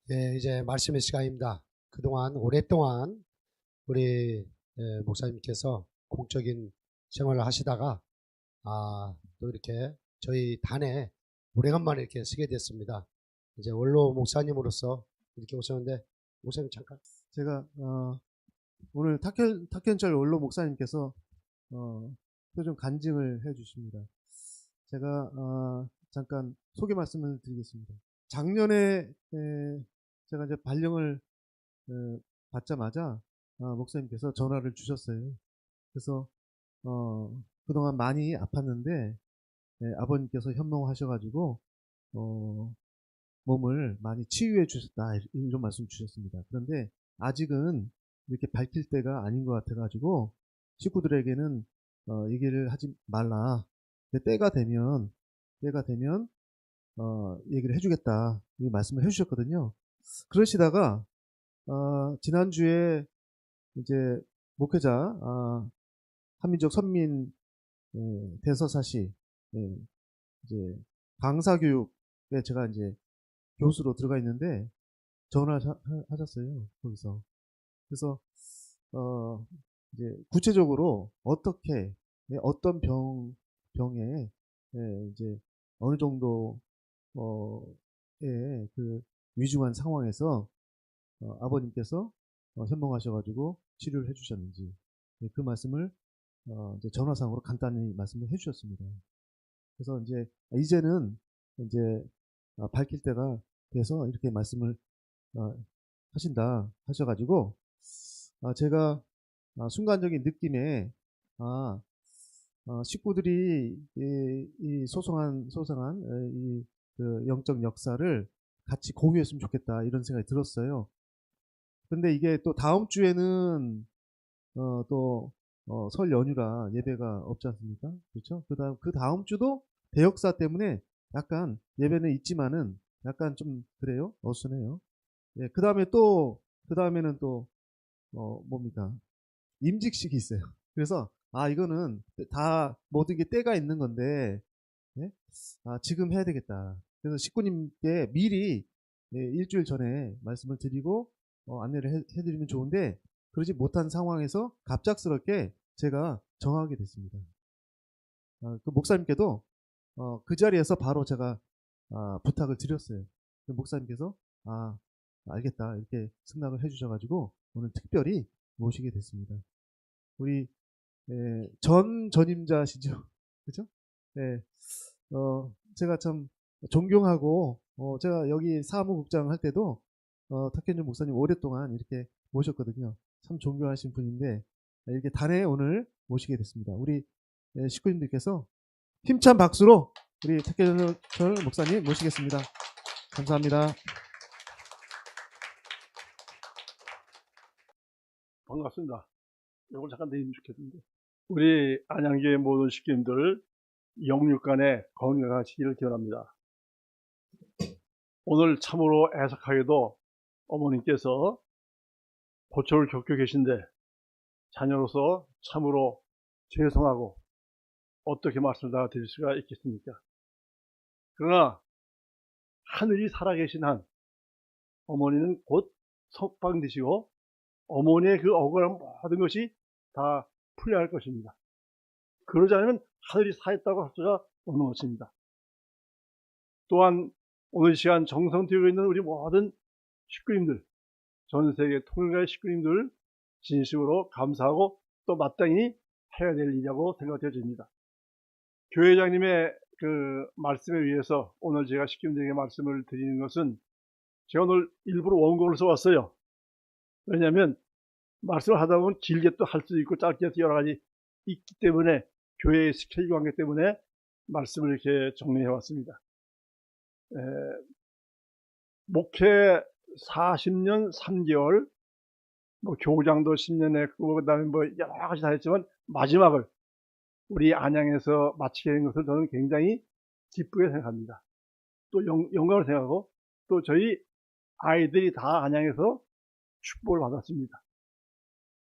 예, 이제 말씀의 시간입니다. 그동안 오랫동안 우리 목사님께서 공적인 생활을 하시다가 또 이렇게 저희 단에 오래간만에 이렇게 쓰게 됐습니다. 이제 원로 목사님으로서 이렇게 오셨는데 목사님 잠깐. 제가 오늘 탁현철 원로 목사님께서 또 좀 간증을 해주십니다. 제가 잠깐 소개 말씀을 드리겠습니다. 작년에 제가 이제 발령을 받자마자 목사님께서 전화를 주셨어요. 그래서 그동안 많이 아팠는데 아버님께서 현몽하셔가지고 몸을 많이 치유해 주셨다, 이런 말씀 주셨습니다. 그런데 아직은 이렇게 밝힐 때가 아닌 것 같아가지고 식구들에게는 얘기를 하지 말라. 때가 되면 얘기를 해주겠다, 이 말씀을 해주셨거든요. 그러시다가 지난주에 이제 목회자 한민족 선민 대서사시 이제 강사교육에 제가 이제 교수로 들어가 있는데 전화하셨어요, 거기서. 그래서 이제 구체적으로 어떻게 어떤 병에 이제 어느 정도 그 위중한 상황에서 아버님께서 현몽하셔가지고 치료를 해주셨는지, 그 말씀을 이제 전화상으로 간단히 말씀을 해주셨습니다. 그래서 이제는 이제 밝힐 때가 돼서 이렇게 말씀을 하신다 하셔가지고 제가 순간적인 느낌에 식구들이 이 소송한 그 영적 역사를 같이 공유했으면 좋겠다, 이런 생각이 들었어요. 근데 이게 또 다음 주에는 또 설 연휴라 예배가 없지 않습니까? 그렇죠? 그 다음 주도 대역사 때문에 약간 예배는 있지만은 약간 좀 그래요, 어수선해요. 예, 그 다음에는 또 뭡니까? 임직식이 있어요. 그래서 이거는 다 모든 게 때가 있는 건데, 예? 지금 해야 되겠다. 그래서 식구님께 미리 일주일 전에 말씀을 드리고 안내를 해드리면 좋은데, 그러지 못한 상황에서 갑작스럽게 제가 정하게 됐습니다. 그 목사님께도 그 자리에서 바로 제가 부탁을 드렸어요. 그 목사님께서 알겠다, 이렇게 승낙을 해주셔가지고 오늘 특별히 모시게 됐습니다. 우리 전 전임자시죠, 그죠? 네, 제가 참 존경하고 제가 여기 사무국장 할 때도 탁현준 목사님 오랫동안 이렇게 모셨거든요. 참 존경하신 분인데 이렇게 단에 오늘 모시게 됐습니다. 우리 식구님들께서 힘찬 박수로 우리 탁현철 목사님 모시겠습니다. 감사합니다. 반갑습니다. 이걸 잠깐 내리면 좋겠는데, 우리 안양교회 모든 식구님들 영육간에 건강하시기를 기원합니다. 오늘 참으로 애석하게도 어머님께서 고초를 겪고 계신데 자녀로서 참으로 죄송하고 어떻게 말씀을 다 드릴 수가 있겠습니까? 그러나 하늘이 살아계신 한 어머니는 곧 석방되시고 어머니의 그 억울한 모든 것이 다 풀려야 할 것입니다. 그러지 않으면 하늘이 사했다고 할 수가 없는 것입니다. 또한 오늘 이 시간 정성 들이고 있는 우리 모든 식구님들, 전 세계 통일가의 식구님들 진심으로 감사하고 또 마땅히 해야 될 일이라고 생각되어집니다. 교회장님의 그 말씀에 의해서 오늘 제가 식구님들에게 말씀을 드리는 것은, 제가 오늘 일부러 원고를 써왔어요. 왜냐하면 말씀을 하다 보면 길게 또 할 수도 있고 짧게 여러 가지 있기 때문에, 교회의 스케줄 관계 때문에 말씀을 이렇게 정리해 왔습니다. 목회 40년 3개월, 교장도 10년 했고, 그 다음에 여러 가지 다 했지만, 마지막을 우리 안양에서 마치게 된 것을 저는 굉장히 기쁘게 생각합니다. 또 영광을 생각하고, 또 저희 아이들이 다 안양에서 축복을 받았습니다.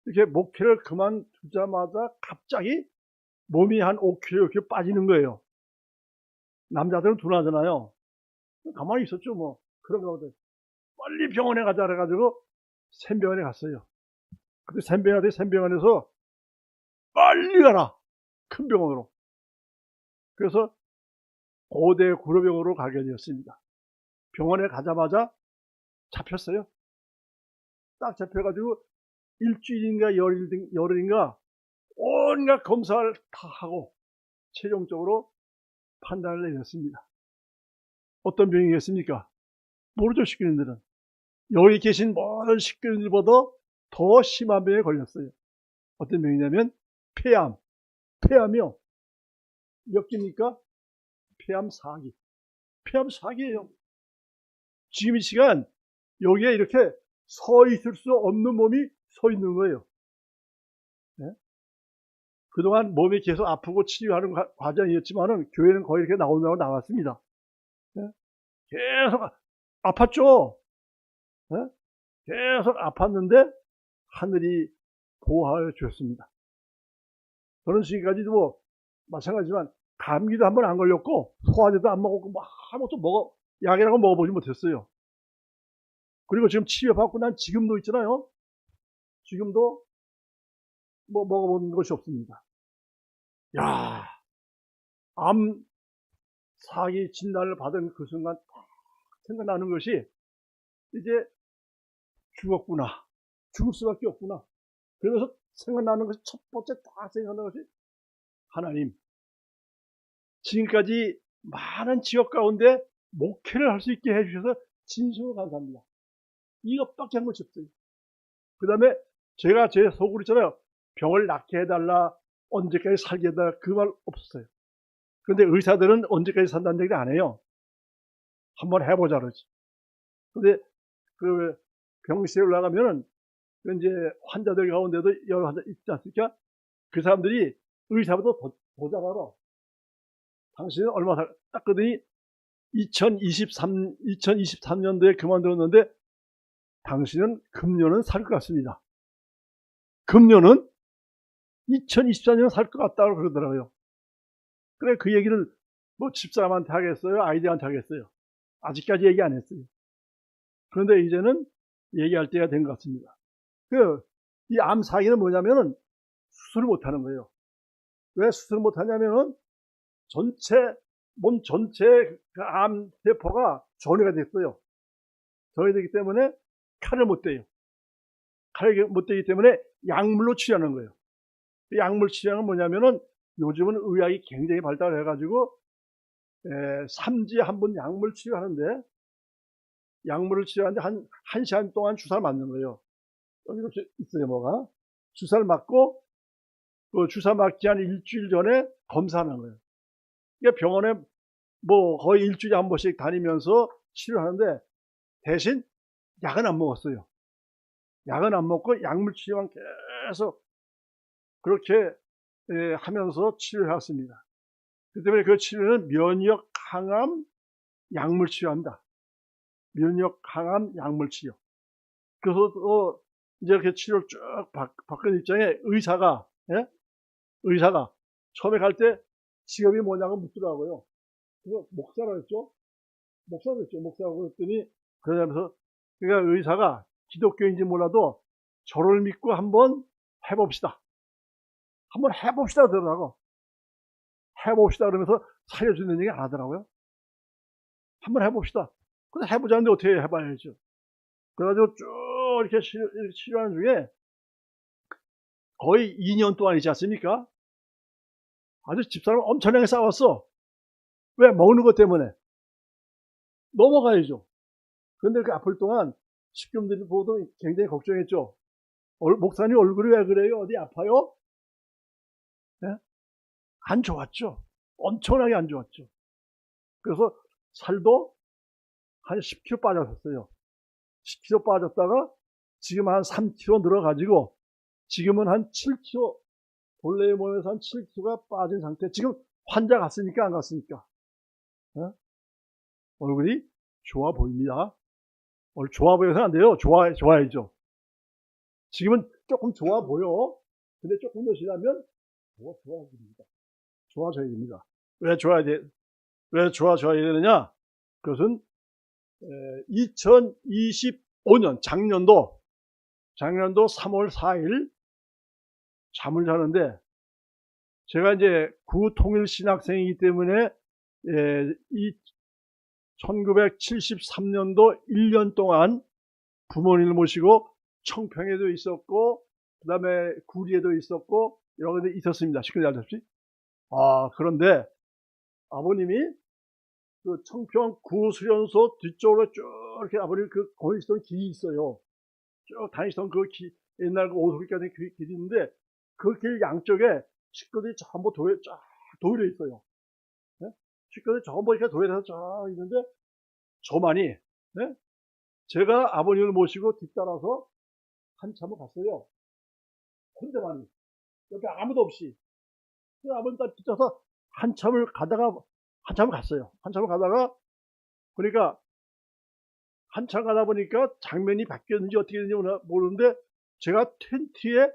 이렇게 목회를 그만두자마자 갑자기 몸이 한 5kg 이렇게 빠지는 거예요. 남자들은 둔하잖아요. 가만히 있었죠, 뭐. 그런가 보다. 빨리 병원에 가자 그래가지고 샘병원에 갔어요. 근데 샘병원에서 빨리 가라, 큰 병원으로. 그래서 고대 구로병원으로 가게 되었습니다. 병원에 가자마자 잡혔어요. 딱 잡혀가지고 일주일인가 열흘인가 온갖 검사를 다 하고 최종적으로 판단을 내렸습니다. 어떤 병이겠습니까? 모르죠, 식구인들은. 여기 계신 모든 식구인들보다 더 심한 병에 걸렸어요. 어떤 병이냐면 폐암. 폐암이요. 몇 개입니까? 폐암 4기. 폐암 4기예요. 지금 이 시간 여기에 이렇게 서 있을 수 없는 몸이 서 있는 거예요. 네? 그동안 몸이 계속 아프고 치료하는 과정이었지만은 교회는 거의 이렇게 나온다고 나왔습니다. 네? 계속 아팠죠. 네? 계속 아팠는데 하늘이 보호하여 주었습니다. 저는 지금까지도 뭐 마찬가지지만 감기도 한 번 안 걸렸고 소화제도 안 먹었고 뭐 아무것도 약이라고 먹어보지 못했어요. 그리고 지금 치료받고 난 지금도 있잖아요. 지금도 뭐 먹어본 것이 없습니다. 야, 암 사기 진단을 받은 그 순간 딱 생각나는 것이 이제 죽었구나. 죽을 수밖에 없구나. 그러면서 생각나는 것이 첫 번째 딱 생각나는 것이 하나님, 지금까지 많은 지역 가운데 목회를 할 수 있게 해주셔서 진심으로 감사합니다. 이것밖에 한 것이 없어요. 그 다음에 제가 제 속으로 있잖아요. 병을 낫게 해달라, 언제까지 살게 해달라, 그 말 없었어요. 그런데 의사들은 언제까지 산다는 얘기를 안 해요. 한번 해보자 그러지. 근데 그 병실에 올라가면은 이제 환자들 가운데도 여러 환자 있지 않습니까? 그 사람들이 의사보다 더 잘 알아. 당신은 얼마 딱 그더니 2023년도에 그만두었는데 당신은 금년은 살 것 같습니다. 금년은 2024년 살 것 같다고 그러더라고요. 그래, 그 얘기를 뭐 집사람한테 하겠어요? 아이들한테 하겠어요? 아직까지 얘기 안 했어요. 그런데 이제는 얘기할 때가 된 것 같습니다. 이 암 사기는 뭐냐면은 수술을 못 하는 거예요. 왜 수술을 못 하냐면은 몸 전체 암 세포가 전이가 됐어요. 전이 되기 때문에 칼을 못 대요. 칼을 못 대기 때문에 약물로 치료하는 거예요. 약물 치료는 뭐냐면은 요즘은 의학이 굉장히 발달해가지고 3주에 한 번 약물 치료하는데, 약물을 치료하는데 한 시간 동안 주사를 맞는 거예요. 여기 이렇게 있어요, 뭐가. 주사를 맞고, 그 주사 맞기 한 일주일 전에 검사하는 거예요. 그러니까 병원에 뭐 거의 일주일에 한 번씩 다니면서 치료하는데, 대신 약은 안 먹었어요. 약은 안 먹고 약물 치료만 계속 그렇게 하면서 치료해왔습니다. 그 때문에 그 치료는 면역 항암 약물 치료합니다. 면역 항암 약물 치료. 그래서 이제 이렇게 치료를 쭉 바꾼 입장에 의사가 처음에 갈 때 직업이 뭐냐고 묻더라고요. 그래서 목사라고 했죠. 목사라고 했더니 그러면서 그러니까 의사가 기독교인지 몰라도 저를 믿고 한번 해봅시다. 한번 해봅시다 그러더라고. 해봅시다 그러면서 살려주는 얘기 안 하더라고요. 한번 해봅시다. 근데 해보자는데 어떻게 해봐야죠. 그래가지고 쭉 이렇게 치료하는 중에 거의 2년 동안이지 않습니까? 아주 집사람 엄청나게 싸웠어. 왜? 먹는 것 때문에. 넘어가야죠. 그런데 그 아플 동안 식구들이 보도 굉장히 걱정했죠. 목사님 얼굴이 왜 그래요? 어디 아파요? 네? 안 좋았죠. 엄청나게 안 좋았죠. 그래서 살도 한 10kg 빠졌었어요. 10kg 빠졌다가 지금 한 3kg 늘어가지고 지금은 한 7kg, 본래의 몸에서 한 7kg가 빠진 상태. 지금 환자 갔습니까? 안 갔습니까? 네? 얼굴이 좋아 보입니다. 좋아 보여서는 안 돼요. 좋아야죠. 지금은 조금 좋아 보여. 근데 조금 더 지나면 더 좋아집니다. 좋아져야 됩니다. 왜 좋아져야 되느냐? 그것은 2025년 작년도 3월 4일 잠을 자는데 제가 이제 구통일 신학생이기 때문에 이 1973년도 1년 동안 부모님을 모시고 청평에도 있었고 그 다음에 구리에도 있었고 여러 군데 있었습니다. 식구들 알다시피. 그런데 아버님이 그 청평 구수련소 뒤쪽으로 쭉 이렇게 아버님 거기 있던 길이 있어요. 쭉 다니시던 옛날 그 오솔길까지 길이 있는데 그 길 양쪽에 식구들이 전부 쫙 도일해 있어요. 네? 식구들이 전부 이렇게 도일해서 쫙 있는데 저만이, 네? 제가 아버님을 모시고 뒤따라서 한참을 갔어요. 혼자만이. 옆에 아무도 없이. 아버님 딸 뒤따라서 한참을 갔어요. 한참을 가다가, 그러니까, 한참 가다 보니까 장면이 바뀌었는지 어떻게 됐는지 모르는데, 제가 텐트에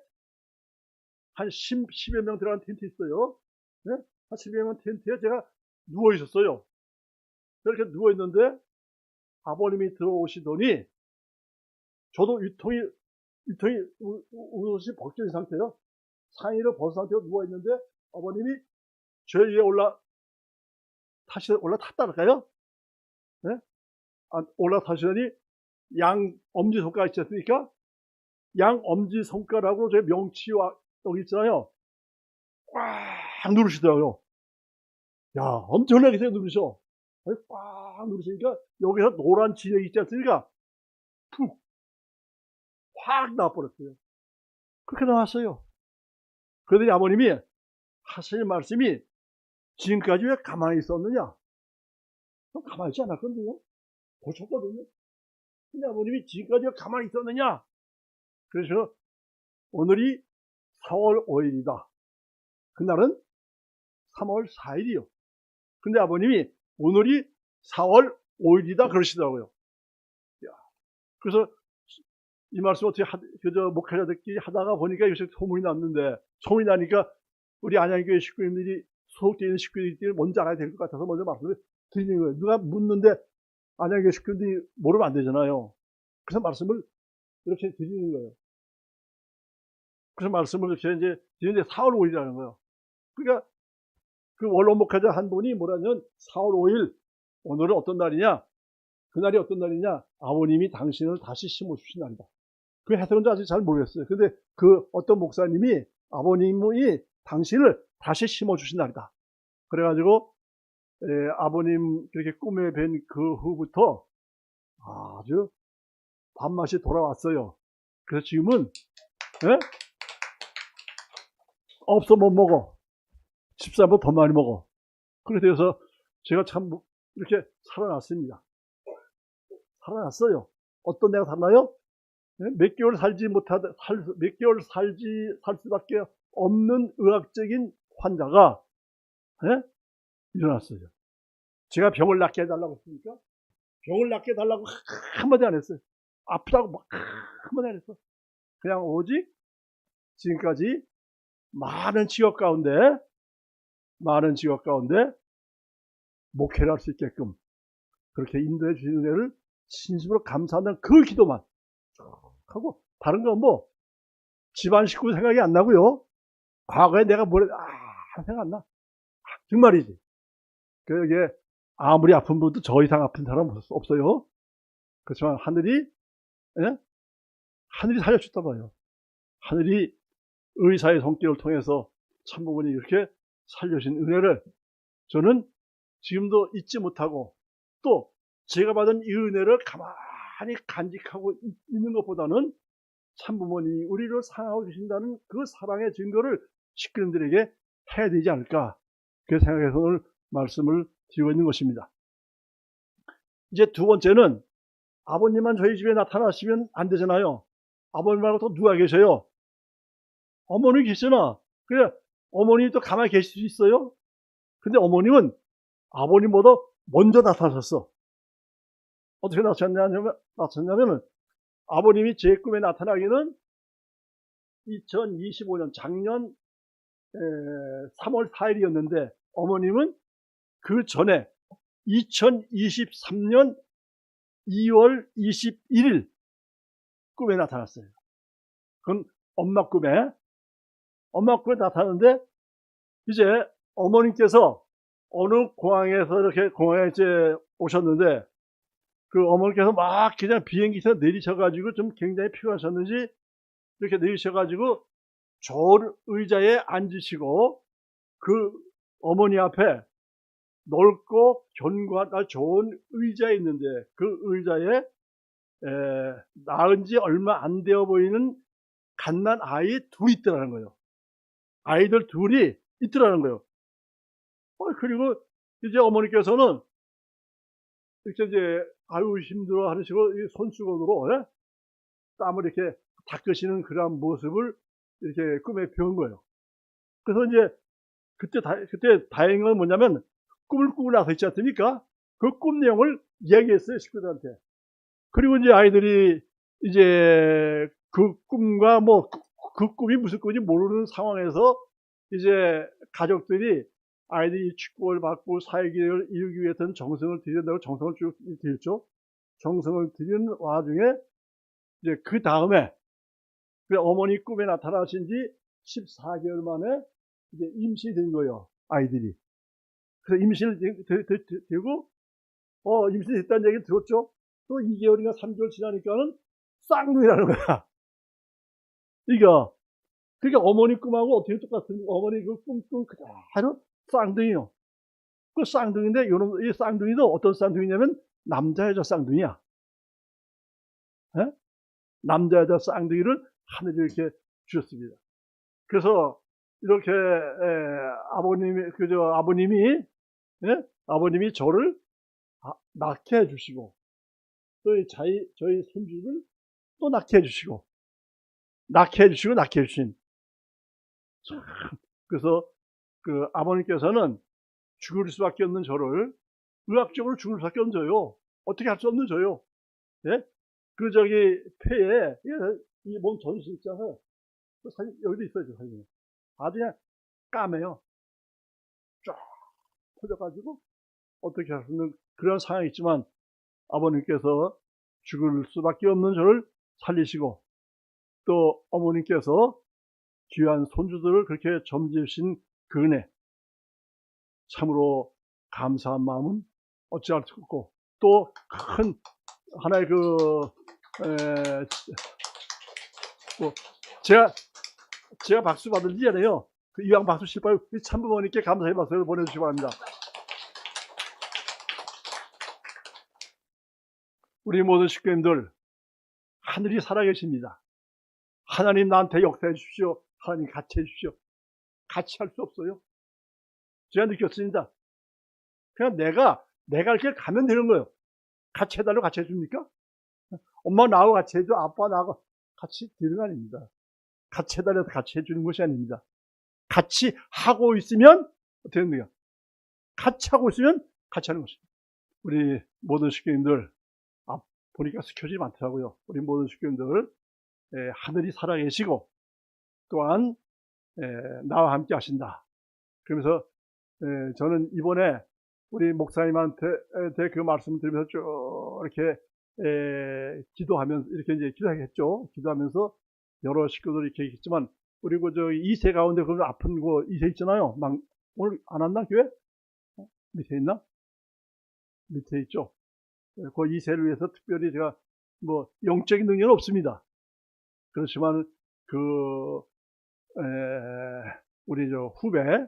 한 10여 명 들어간 텐트 있어요. 네? 한 10여 명 텐트에 제가 누워 있었어요. 그렇게 누워 있는데, 아버님이 들어오시더니, 저도 유통이 옷이 벗겨진 상태요. 상의를 벗은 상태로 누워 있는데, 아버님이 제 위에 올라탔다니까요. 네? 올라타시더니 양 엄지손가락 있지 않습니까? 양 엄지손가락으로 제 명치와 여기 있잖아요. 꽉 누르시더라고요. 야, 엄청나게 누르셔. 꽉 누르시니까 여기서 노란 진액 있지 않습니까? 푹 확 나와버렸어요. 그렇게 나왔어요. 그러더니 아버님이 하시는 말씀이 지금까지 왜 가만히 있었느냐? 가만히 있지 않았거든요. 고쳤거든요. 근데 아버님이 지금까지 왜 가만히 있었느냐? 그래서 오늘이 4월 5일이다. 그날은 3월 4일이요. 근데 아버님이 오늘이 4월 5일이다 그러시더라고요. 그래서 이 말씀 어떻게 목회자들끼리 하다가 보니까 요새 소문이 났는데, 소문이 나니까 우리 안양교회 식구님들이 소속되어 있는 식구들이 먼저 알아야 될 것 같아서 먼저 말씀을 드리는 거예요. 누가 묻는데 안양교회 식구들이 모르면 안 되잖아요. 그래서 말씀을 이렇게 드리는 거예요. 그래서 말씀을 이렇게 이제 드리는데 4월 5일이라는 거예요. 그러니까 그 원로 목회자 한 분이 뭐라냐면 4월 5일 오늘은 어떤 날이냐? 그날이 어떤 날이냐? 아버님이 당신을 다시 심어주신 날이다. 그 해석은 아직 잘 모르겠어요. 근데 그 어떤 목사님이 아버님이 당신을 다시 심어주신 날이다. 그래가지고 아버님 그렇게 꿈에 뵌 그 후부터 아주 밥맛이 돌아왔어요. 그래서 지금은 없어 못 먹어. 13번 더 많이 먹어. 그렇게 돼서 제가 참 이렇게 살아났습니다. 살아났어요. 어떤 내가 살나요? 몇 개월 살 수밖에 없는 의학적인 환자가 일어났어요. 제가 병을 낫게 해달라고 했습니까? 병을 낫게 해달라고 한마디 안 했어요. 아프다고 막 한마디 안 했어. 그냥 오직 지금까지 많은 직업 가운데 목회를 할 수 있게끔 그렇게 인도해 주시는 은혜를 진심으로 감사한다는 그 기도만 하고, 다른 건 뭐 집안 식구 생각이 안 나고요. 과거에 내가 생각 안 나. 정말이지. 그게 아무리 아픈 분도 저 이상 아픈 사람 없어요. 그렇지만 하늘이 살려줬단 말이에요. 하늘이 의사의 손길을 통해서 참부모님 이렇게 살려주신 은혜를 저는 지금도 잊지 못하고, 또 제가 받은 이 은혜를 가만히 간직하고 있는 것보다는 참부모님이 우리를 사랑하고 계신다는 그 사랑의 증거를 식구들에게 해야 되지 않을까, 그 생각해서 오늘 말씀을 드리고 있는 것입니다. 이제 두 번째는 아버님만 저희 집에 나타나시면 안 되잖아요. 아버님 말고 또 누가 계셔요? 어머니 계시잖아. 그래, 어머님이 또 가만히 계실 수 있어요? 근데 어머님은 아버님보다 먼저 나타나셨어. 어떻게 나타났냐면 아버님이 제 꿈에 나타나기는 2025년 작년 3월 4일이었는데 어머님은 그 전에 2023년 2월 21일 꿈에 나타났어요. 그건 엄마 꿈에 나타났는데 이제 어머님께서 어느 공항에서 이렇게 공항에 이제 오셨는데 그 어머니께서 막 그냥 비행기에서 내리셔가지고 좀 굉장히 피곤하셨는지 이렇게 내리셔가지고 좋은 의자에 앉으시고 그 어머니 앞에 넓고 견고한 좋은 의자에 있는데 그 의자에 낳은 지 얼마 안 되어 보이는 갓난 아이 둘이 있더라는 거예요. 아이들 둘이 있더라는 거예요. 그리고 이제 어머니께서는 이렇게 이제 아유 힘들어 하시고 손수건으로 땀을 이렇게 닦으시는 그런 모습을 이렇게 꿈에 배운 거예요. 그래서 이제 그때 다행인 건 뭐냐면 꿈을 꾸고 나서 있지 않습니까? 그 꿈 내용을 이야기했어요, 식구들한테. 그리고 이제 아이들이 이제 그 꿈과 그 꿈이 무슨 꿈인지 모르는 상황에서 이제 가족들이 아이들이 축복을 받고 사회기를 이루기 위해서는 정성을 들인다고 정성을 쭉 들였죠. 정성을 들이는 와중에 이제 그 다음에 어머니 꿈에 나타나신 지 14개월 만에 이제 임신이 된 거예요, 아이들이. 그래서 임신을 되고, 임신이 됐다는 얘기를 들었죠? 또 2개월인가 3개월 지나니까는 쌍둥이라는 거야. 그러니까 어머니 꿈하고 어떻게 똑같은, 어머니 그 꿈 그대로 쌍둥이요. 그 쌍둥이인데, 이 쌍둥이도 어떤 쌍둥이냐면, 남자, 여자 쌍둥이야. 에? 남자, 여자 쌍둥이를 하늘이 이렇게 주셨습니다. 그래서, 이렇게, 아버님이 저를 낳게 해주시고, 또 저희 손주를 또 낳게 해주신. 그래서 그 아버님께서는 죽을 수밖에 없는 저를 의학적으로 죽을 수밖에 없는 저요. 어떻게 할 수 없는 저요. 예? 그 폐에 이 몸 전신 있잖아요. 그 사진 여기도 있어요. 사진. 아주 그냥 까매요. 쫙 퍼져가지고 어떻게 할 수 없는 그런 상황이 있지만 아버님께서 죽을 수밖에 없는 저를 살리시고 또 어머님께서 귀한 손주들을 그렇게 점지해주신 그 은혜 참으로 감사한 마음은 어찌할 수 없고 또 큰 하나의 제가 박수 받을 일이 아니에요. 그 이왕 박수 실바요 참부모님께 감사의 박수를 보내주시기 바랍니다. 우리 모든 식구님들 하늘이 살아계십니다. 하나님 나한테 역사해 주십시오. 하나님 같이 해주십시오. 같이 할 수 없어요. 제가 느꼈습니다. 그냥 내가 이렇게 가면 되는 거예요. 같이 해달라고 같이 해줍니까? 엄마 나하고 같이 해줘. 아빠 나하고 같이 되는 거 아닙니다. 같이 해달라고 같이 해주는 것이 아닙니다. 같이 하고 있으면 어떻게 됩니까? 같이 하고 있으면 같이 하는 것입니다. 우리 모든 식구님들 보니까 스케줄이 많더라고요. 우리 모든 식구님들 하늘이 살아계시고 또한 나와 함께 하신다. 그러면서 저는 이번에 우리 목사님한테 그 말씀을 드리면서 쭉 이렇게 기도하면서 이렇게 이제 기도하겠죠. 기도하면서 여러 식구들이 이렇게 있지만 우리 저 2세 가운데 그 아픈 거 2세 있잖아요. 오늘 안 왔나 교회? 밑에 있나? 밑에 있죠. 그 2세를 위해서 특별히 제가 영적인 능력은 없습니다. 그렇지만 우리 저 후배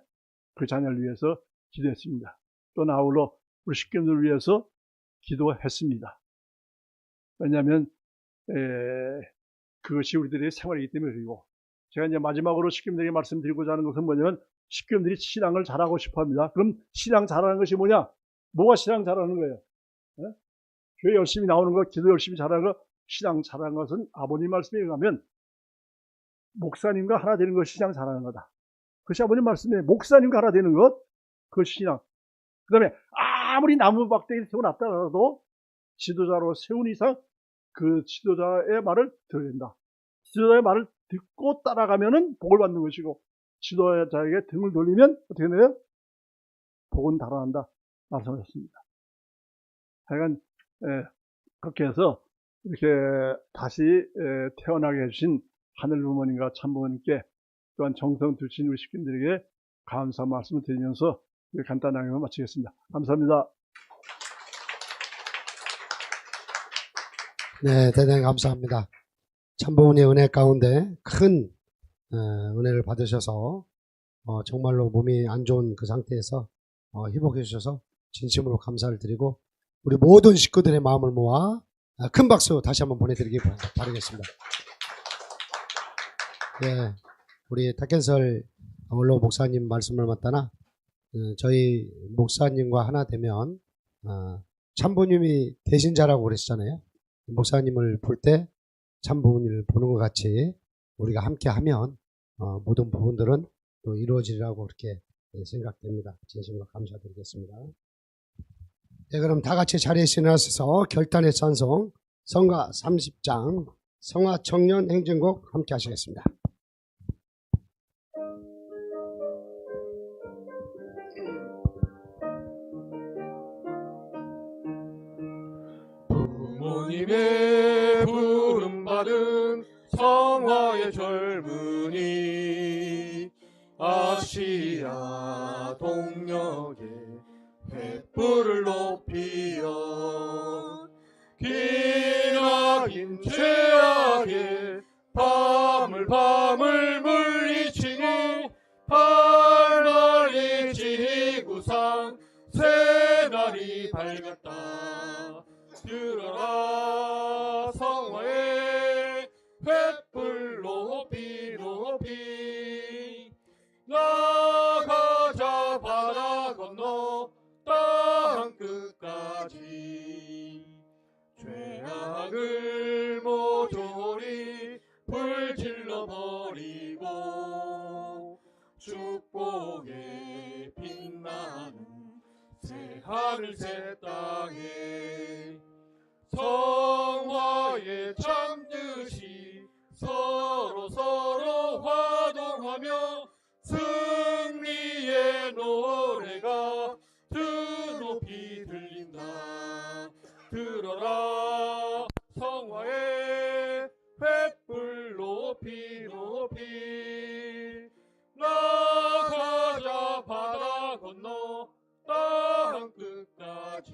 그 자녀를 위해서 기도했습니다. 또 아울러 우리 식구들을 위해서 기도했습니다. 왜냐하면 그것이 우리들의 생활이기 때문에. 그리고 제가 이제 마지막으로 식구들에게 말씀드리고자 하는 것은 뭐냐면 식구들이 신앙을 잘하고 싶어합니다. 그럼 신앙 잘하는 것이 뭐냐? 뭐가 신앙 잘하는 거예요? 교회 열심히 나오는 거, 기도 열심히 잘하는 거, 신앙 잘하는 것은 아버님 말씀에 의하면 목사님과 하나 되는 것이 신앙 잘하는 거다. 그것이 아버님 말씀에 목사님과 하나 되는 것, 그것이 신앙. 그 다음에 아무리 나무 박대기를 세워놨다 하더라도 지도자로 세운 이상 그 지도자의 말을 들어야 된다. 지도자의 말을 듣고 따라가면은 복을 받는 것이고 지도자에게 등을 돌리면 어떻게 돼요? 복은 달아난다 말씀하셨습니다. 하여간 그렇게 해서 이렇게 다시 태어나게 해주신 하늘 부모님과 참부모님께 또한 정성 들으신 우리 식구들에게 감사 말씀을 드리면서 간단하게 마치겠습니다. 감사합니다. 네, 대단히 감사합니다. 참부모님의 은혜 가운데 큰 은혜를 받으셔서 정말로 몸이 안 좋은 그 상태에서 회복해 주셔서 진심으로 감사를 드리고 우리 모든 식구들의 마음을 모아 큰 박수 다시 한번 보내드리기 바라겠습니다. 네, 우리 탁현설 원로 목사님 말씀을 맞다나 저희 목사님과 하나 되면 참부모님이 대신자라고 그랬잖아요. 목사님을 볼 때 참부모님을 보는 것 같이 우리가 함께 하면 모든 부분들은 또 이루어지리라고 그렇게 생각됩니다. 진심으로 감사드리겠습니다. 네, 그럼 다 같이 자리에 일어나셔서 결단의 찬송 성가 30장 성화 청년 행진곡 함께 하시겠습니다. 부모님의 부름받은 성화의 젊은이 아시아 동역에 횃불을 높이어 기나긴 죄악에 밤을 물리치니 팔날이 지구상 새날이 밝았다. 들어라 성화의 횃불 높이 높이 나가자 바다 건너 땅 끝까지 죄악을 모조리 불질러 버리고 축복에 빛나는 새 하늘 새 땅에 성화의 참뜻이 서로 화동하며 승리의 노래가 드높이 들린다. 들어라 성화의 횃불 높이 높이 나가자 바다 건너 땅 끝까지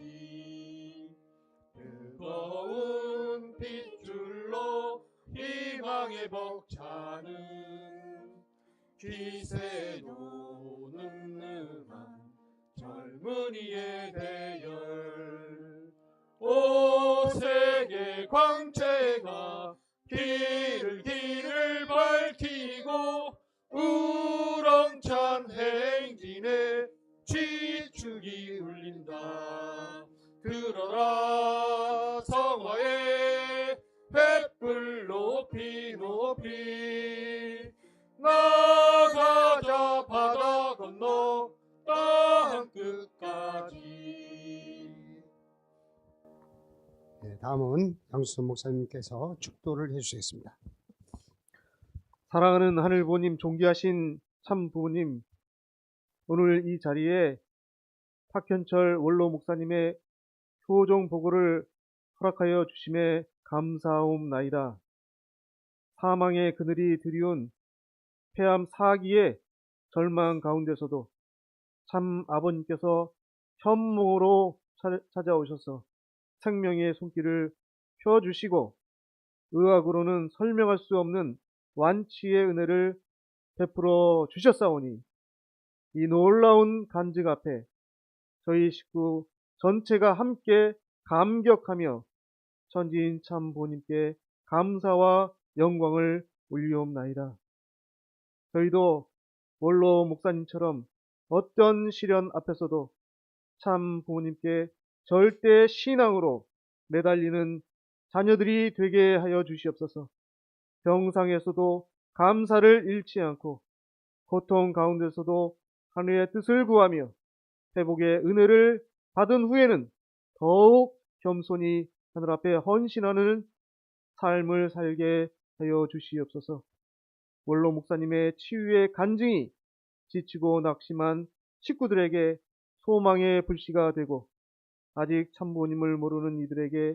뜨거운 핏줄로 희망의 벅차는 기세도 늠름한 젊은이의 대열 오 세계 광채가 길을 밝히고 우렁찬 행진에 지축이 울린다. 들어라 성화의 횃불 높이 높이 나가자 바다 건너 땅 끝까지. 네, 다음은 양수선 목사님께서 축도를 해주시겠습니다. 사랑하는 하늘부모님, 존귀하신 참부모님, 오늘 이 자리에 탁현철 원로 목사님의 효종 보고를 허락하여 주심에 감사하옵나이다. 사망의 그늘이 드리운 폐암 4기의 절망 가운데서도 참 아버님께서 현몽으로 찾아오셔서 생명의 손길을 펴주시고 의학으로는 설명할 수 없는 완치의 은혜를 베풀어 주셨사오니 이 놀라운 간증 앞에 저희 식구 전체가 함께 감격하며 천지인 참 부모님께 감사와 영광을 올리옵나이다. 저희도 원로 목사님처럼 어떤 시련 앞에서도 참 부모님께 절대 신앙으로 매달리는 자녀들이 되게 하여 주시옵소서. 병상에서도 감사를 잃지 않고 고통 가운데서도 하늘의 뜻을 구하며 회복의 은혜를 받은 후에는 더욱 겸손히 하늘 앞에 헌신하는 삶을 살게 하여 주시옵소서. 원로 목사님의 치유의 간증이 지치고 낙심한 식구들에게 소망의 불씨가 되고 아직 참부모님을 모르는 이들에게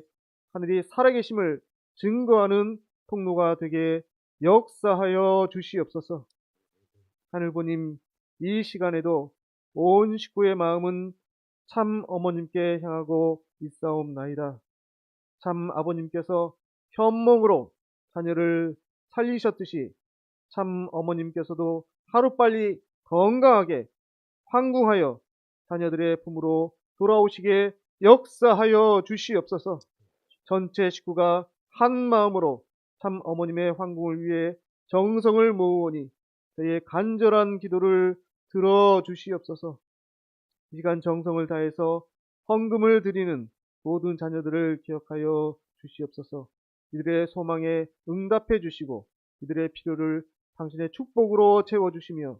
하늘이 살아계심을 증거하는 통로가 되게 역사하여 주시옵소서. 하늘부님, 이 시간에도 온 식구의 마음은 참 어머님께 향하고 있사옵나이다. 참 아버님께서 현몽으로 자녀를 살리셨듯이 참 어머님께서도 하루빨리 건강하게 황궁하여 자녀들의 품으로 돌아오시게 역사하여 주시옵소서. 전체 식구가 한 마음으로 참 어머님의 황궁을 위해 정성을 모으오니 저의 간절한 기도를 들어주시옵소서. 이 시간 정성을 다해서 헌금을 드리는 모든 자녀들을 기억하여 주시옵소서. 이들의 소망에 응답해 주시고 이들의 필요를 당신의 축복으로 채워주시며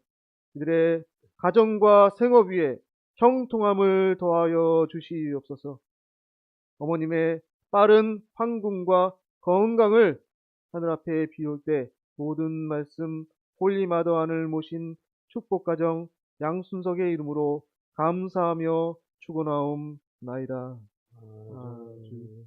이들의 가정과 생업 위에 형통함을 더하여 주시옵소서. 어머님의 빠른 황궁과 건강을 하늘 앞에 비울 때 모든 말씀 홀리마더 안을 모신 축복가정 양순석의 이름으로 감사하며 축원하옵나이다. 아멘.